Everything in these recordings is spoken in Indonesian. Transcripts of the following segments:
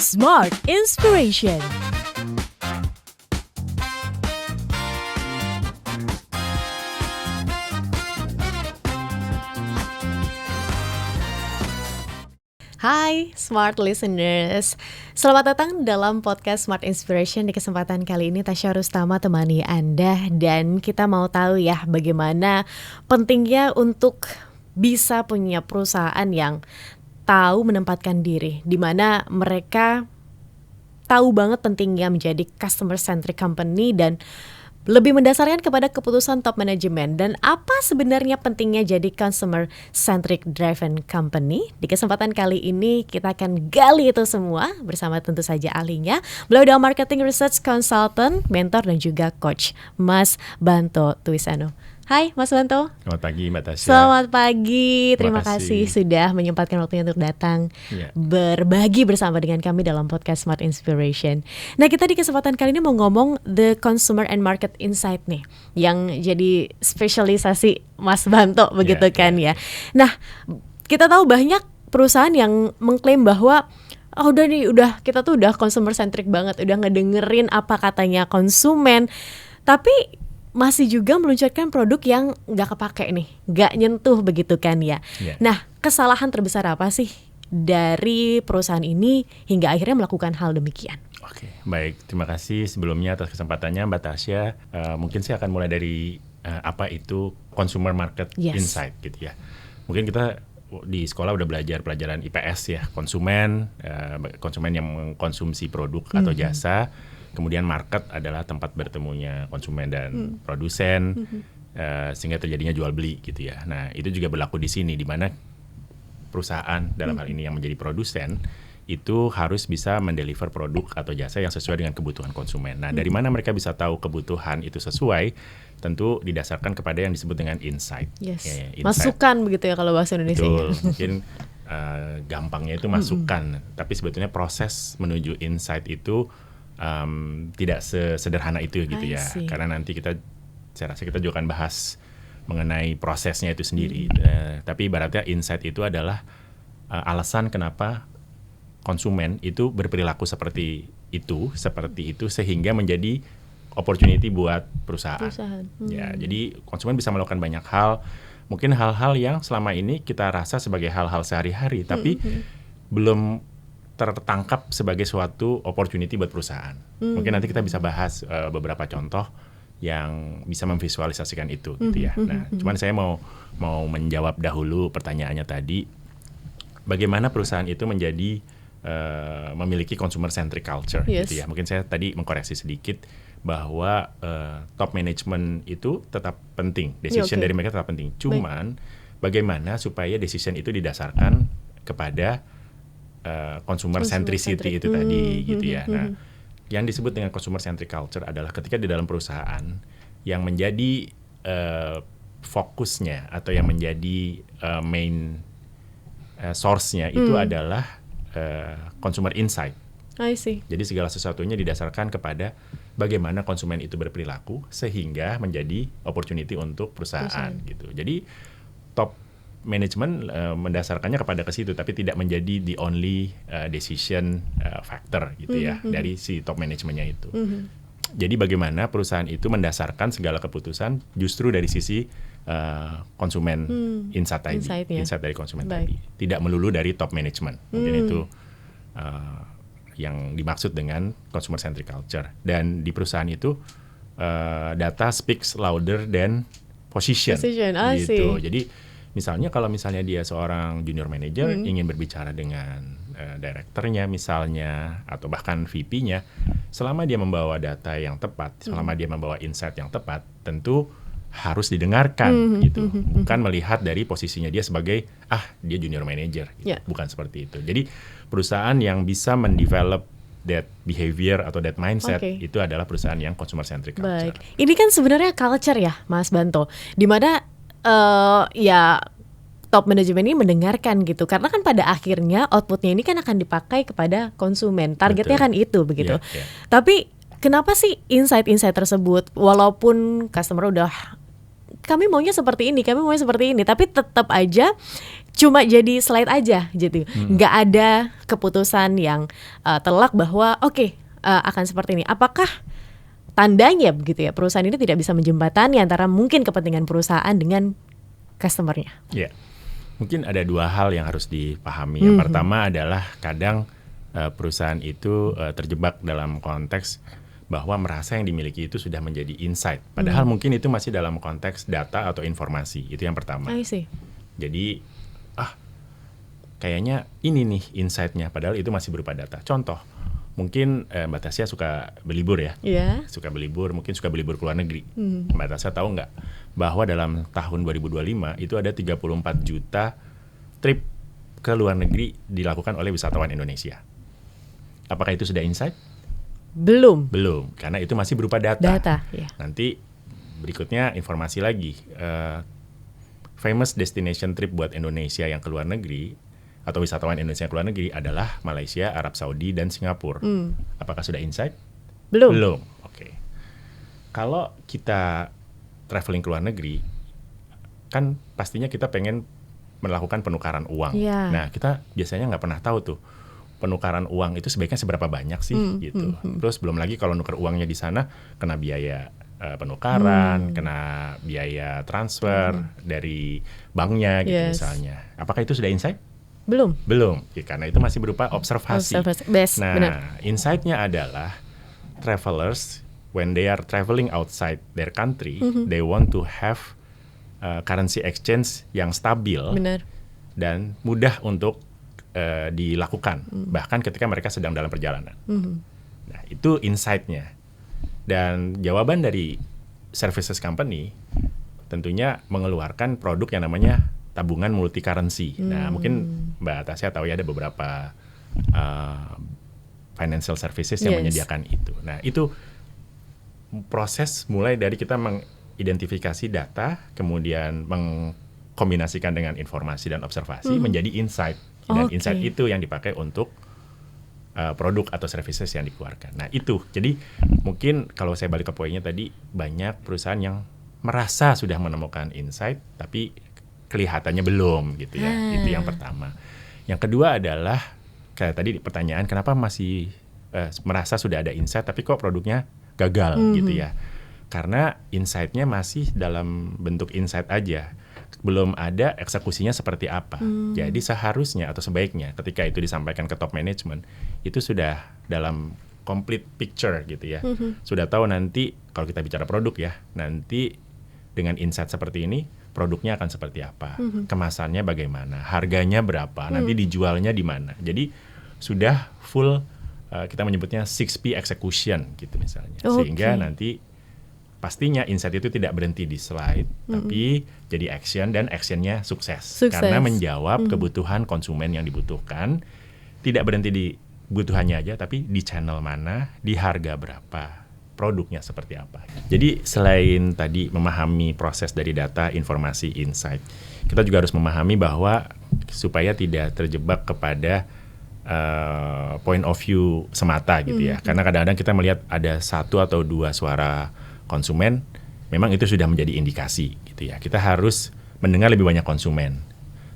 Smart Inspiration. Hai Smart Listeners, selamat datang dalam podcast Smart Inspiration. Di kesempatan kali ini Tasya Rustama temani Anda. Dan kita mau tahu ya bagaimana pentingnya untuk bisa punya perusahaan yang tahu menempatkan diri, di mana mereka tahu banget pentingnya menjadi customer centric company dan lebih mendasarkan kepada keputusan top manajemen. Dan apa sebenarnya pentingnya jadi customer centric driven company? Di kesempatan kali ini kita akan gali itu semua bersama tentu saja ahlinya. Beliau adalah marketing research consultant, mentor dan juga coach, Mas Banto Twisano. Hai Mas Banto. Selamat pagi Mbak Tasya. Selamat pagi, terima kasih sudah menyempatkan waktunya untuk datang berbagi bersama dengan kami dalam podcast Smart Inspiration. Nah, kita di kesempatan kali ini mau ngomong the consumer and market insight nih, yang jadi spesialisasi Mas Banto begitu kan ya. Nah, kita tahu banyak perusahaan yang mengklaim bahwa kita tuh udah consumer centric banget, udah ngedengerin apa katanya konsumen, tapi masih juga meluncurkan produk yang gak kepake nih, gak nyentuh begitu kan ya. Nah, kesalahan terbesar apa sih dari perusahaan ini hingga akhirnya melakukan hal demikian? Oke, baik. Terima kasih sebelumnya atas kesempatannya Mbak Tasya. Mungkin saya akan mulai dari apa itu consumer market insight gitu ya. Mungkin kita di sekolah udah belajar pelajaran IPS ya, konsumen yang mengkonsumsi produk atau jasa. Kemudian market adalah tempat bertemunya konsumen dan produsen, sehingga terjadinya jual beli gitu ya. Nah, itu juga berlaku di sini, di mana perusahaan dalam hal ini yang menjadi produsen itu harus bisa mendeliver produk atau jasa yang sesuai dengan kebutuhan konsumen. Nah, dari mana mereka bisa tahu kebutuhan itu sesuai? Tentu didasarkan kepada yang disebut dengan insight. Insight. Masukan begitu ya kalau bahasa Indonesia. Betul, mungkin gampangnya itu masukan, tapi sebetulnya proses menuju insight itu tidak sesederhana itu gitu ya, karena nanti saya rasa kita juga akan bahas mengenai prosesnya itu sendiri. Tapi ibaratnya insight itu adalah alasan kenapa konsumen itu berperilaku seperti itu sehingga menjadi opportunity buat perusahaan. Ya, jadi konsumen bisa melakukan banyak hal, mungkin hal-hal yang selama ini kita rasa sebagai hal-hal sehari-hari, tapi belum tertangkap sebagai suatu opportunity buat perusahaan. Mungkin nanti kita bisa bahas beberapa contoh yang bisa memvisualisasikan itu gitu ya. Nah, cuman saya mau menjawab dahulu pertanyaannya tadi, bagaimana perusahaan itu menjadi memiliki consumer centric culture gitu ya. Mungkin saya tadi mengkoreksi sedikit bahwa top management itu tetap penting, decision dari mereka tetap penting. Cuman bagaimana supaya decision itu didasarkan kepada consumer centricity itu tadi gitu ya. Nah, yang disebut dengan consumer centric culture adalah ketika di dalam perusahaan yang menjadi fokusnya atau yang menjadi main source-nya itu adalah consumer insight. I see. Jadi segala sesuatunya didasarkan kepada bagaimana konsumen itu berperilaku sehingga menjadi opportunity untuk perusahaan gitu. Jadi top manajemen mendasarkannya kepada ke situ, tapi tidak menjadi the only decision factor gitu ya dari si top manajemennya itu. Jadi bagaimana perusahaan itu mendasarkan segala keputusan justru dari sisi konsumen, insight dari konsumen tadi, tidak melulu dari top management. Mungkin itu yang dimaksud dengan consumer centric culture. Dan di perusahaan itu data speaks louder than position gitu. Jadi misalnya kalau dia seorang junior manager ingin berbicara dengan direkturnya misalnya atau bahkan VP-nya, selama dia membawa data yang tepat, selama dia membawa insight yang tepat, tentu harus didengarkan gitu. Bukan melihat dari posisinya dia sebagai dia junior manager gitu. Bukan seperti itu. Jadi perusahaan yang bisa mendevelop that behavior atau that mindset itu adalah perusahaan yang consumer centric culture. Baik. Ini kan sebenarnya culture ya Mas Banto, di mana top manajemen ini mendengarkan gitu, karena kan pada akhirnya outputnya ini kan akan dipakai kepada konsumen, targetnya kan itu begitu. Tapi kenapa sih insight-insight tersebut, walaupun customer udah kami maunya seperti ini, tapi tetap aja cuma jadi slide aja gitu, nggak ada keputusan yang telak bahwa akan seperti ini. Apakah tandanya begitu ya, perusahaan ini tidak bisa menjembatani antara mungkin kepentingan perusahaan dengan customer-nya? Ya, mungkin ada dua hal yang harus dipahami. Yang pertama adalah kadang perusahaan itu terjebak dalam konteks bahwa merasa yang dimiliki itu sudah menjadi insight. Padahal mungkin itu masih dalam konteks data atau informasi. Itu yang pertama. I see. Jadi, kayaknya ini nih insight-nya. Padahal itu masih berupa data. Contoh, mungkin Mbak Tasya suka berlibur ya? Yeah. Suka berlibur, mungkin suka berlibur ke luar negeri. Mbak Tasya tahu nggak bahwa dalam tahun 2025 itu ada 34 juta trip ke luar negeri dilakukan oleh wisatawan Indonesia. Apakah itu sudah insight? Belum, karena itu masih berupa data. Yeah. Nanti berikutnya informasi lagi, famous destination trip buat Indonesia yang ke luar negeri atau wisatawan Indonesia yang ke luar negeri adalah Malaysia, Arab Saudi, dan Singapura. Apakah sudah insight? Belum. Oke. Kalau kita traveling ke luar negeri, kan pastinya kita pengen melakukan penukaran uang. Yeah. Nah, kita biasanya nggak pernah tahu tuh penukaran uang itu sebaiknya seberapa banyak sih gitu. Terus belum lagi kalau nuker uangnya di sana kena biaya penukaran, kena biaya transfer dari banknya gitu misalnya. Apakah itu sudah insight? Belum, ya, karena itu masih berupa observasi. Nah, insight-nya adalah travelers when they are traveling outside their country, they want to have currency exchange yang stabil. Benar. Dan mudah untuk dilakukan, bahkan ketika mereka sedang dalam perjalanan. Nah, itu insight-nya. Dan jawaban dari services company tentunya mengeluarkan produk yang namanya tabungan multi currency. Nah, mungkin Mbak Tasya tahu ya ada beberapa financial services yang menyediakan itu. Nah, itu proses mulai dari kita mengidentifikasi data, kemudian mengkombinasikan dengan informasi dan observasi menjadi insight. Dan insight itu yang dipakai untuk produk atau services yang dikeluarkan. Nah, itu. Jadi mungkin kalau saya balik ke poinnya tadi, banyak perusahaan yang merasa sudah menemukan insight tapi kelihatannya belum gitu ya. Itu yang pertama. Yang kedua adalah kayak tadi pertanyaan, kenapa masih merasa sudah ada insight tapi kok produknya gagal gitu ya. Karena insight-nya masih dalam bentuk insight aja. Belum ada eksekusinya seperti apa. Jadi seharusnya atau sebaiknya ketika itu disampaikan ke top management, itu sudah dalam complete picture gitu ya. Sudah tahu nanti kalau kita bicara produk ya, nanti dengan insight seperti ini produknya akan seperti apa, kemasannya bagaimana, harganya berapa, nanti dijualnya di mana. Jadi sudah full kita menyebutnya 6P execution gitu misalnya. Sehingga nanti pastinya insight itu tidak berhenti di slide, tapi jadi action dan actionnya sukses. Karena menjawab kebutuhan konsumen yang dibutuhkan, tidak berhenti di kebutuhannya aja, tapi di channel mana, di harga berapa, produknya seperti apa. Jadi selain tadi memahami proses dari data, informasi, insight, kita juga harus memahami bahwa supaya tidak terjebak kepada point of view semata gitu ya. Karena kadang-kadang kita melihat ada satu atau dua suara konsumen, memang itu sudah menjadi indikasi gitu ya. Kita harus mendengar lebih banyak konsumen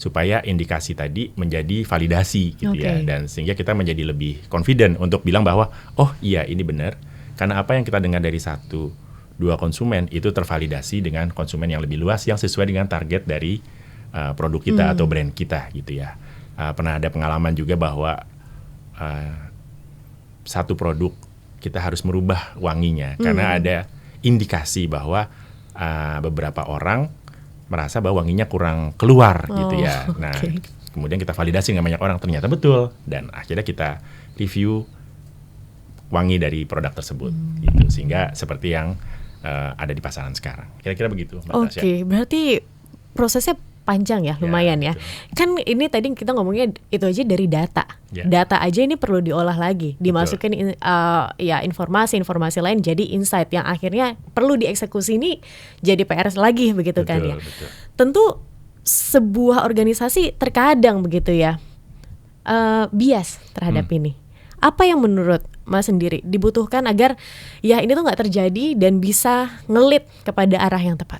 supaya indikasi tadi menjadi validasi gitu ya, dan sehingga kita menjadi lebih confident untuk bilang bahwa oh iya ini benar, karena apa yang kita dengar dari 1-2 konsumen itu tervalidasi dengan konsumen yang lebih luas yang sesuai dengan target dari produk kita atau brand kita gitu ya. Pernah ada pengalaman juga bahwa satu produk kita harus merubah wanginya karena ada indikasi bahwa beberapa orang merasa bahwa wanginya kurang keluar gitu ya. Nah, kemudian kita validasi dengan banyak orang, ternyata betul, dan akhirnya kita review wangi dari produk tersebut gitu, sehingga seperti yang ada di pasaran sekarang. Kira-kira begitu, Mbak Tasya. Berarti prosesnya panjang ya, lumayan ya. Kan ini tadi kita ngomongnya itu aja dari data. Data aja ini perlu diolah lagi, dimasukin informasi lain jadi insight yang akhirnya perlu dieksekusi, ini jadi PR lagi begitu kan ya. Tentu sebuah organisasi terkadang begitu ya bias terhadap ini. Apa yang menurut Mas sendiri dibutuhkan agar ya ini tuh nggak terjadi dan bisa ngelit kepada arah yang tepat?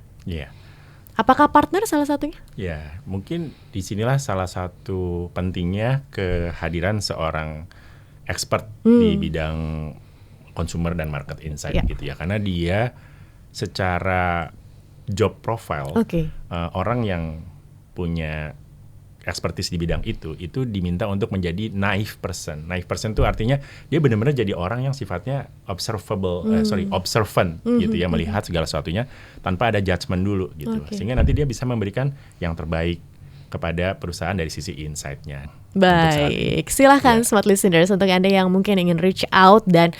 Apakah partner salah satunya? Ya, mungkin disinilah salah satu pentingnya kehadiran seorang expert di bidang consumer dan market insight gitu ya, karena dia secara job profile orang yang punya expertise di bidang itu diminta untuk menjadi naive person. Naive person itu artinya dia benar-benar jadi orang yang sifatnya observant gitu ya, melihat segala sesuatunya tanpa ada judgement dulu gitu. Sehingga nanti dia bisa memberikan yang terbaik kepada perusahaan dari sisi insight-nya. Baik, silahkan smart listeners untuk Anda yang mungkin ingin reach out dan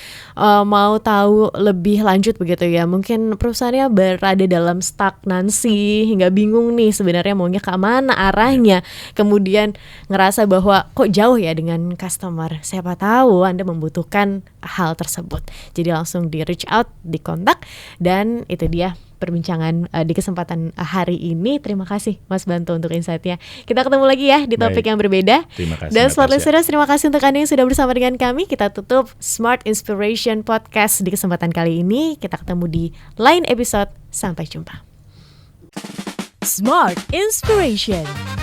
mau tahu lebih lanjut begitu ya. Mungkin perusahaannya berada dalam stagnansi hingga bingung nih sebenarnya maunya ke mana arahnya. Kemudian ngerasa bahwa kok jauh ya dengan customer. Siapa tahu Anda membutuhkan hal tersebut. Jadi langsung di reach out, di kontak, dan itu dia perbincangan di kesempatan hari ini. Terima kasih Mas Banto untuk insight-nya. Kita ketemu lagi ya di topik yang berbeda. Terima kasih. Dan Smart Listeners, terima kasih untuk Anda yang sudah bersama dengan kami. Kita tutup Smart Inspiration Podcast di kesempatan kali ini. Kita ketemu di lain episode. Sampai jumpa. Smart Inspiration.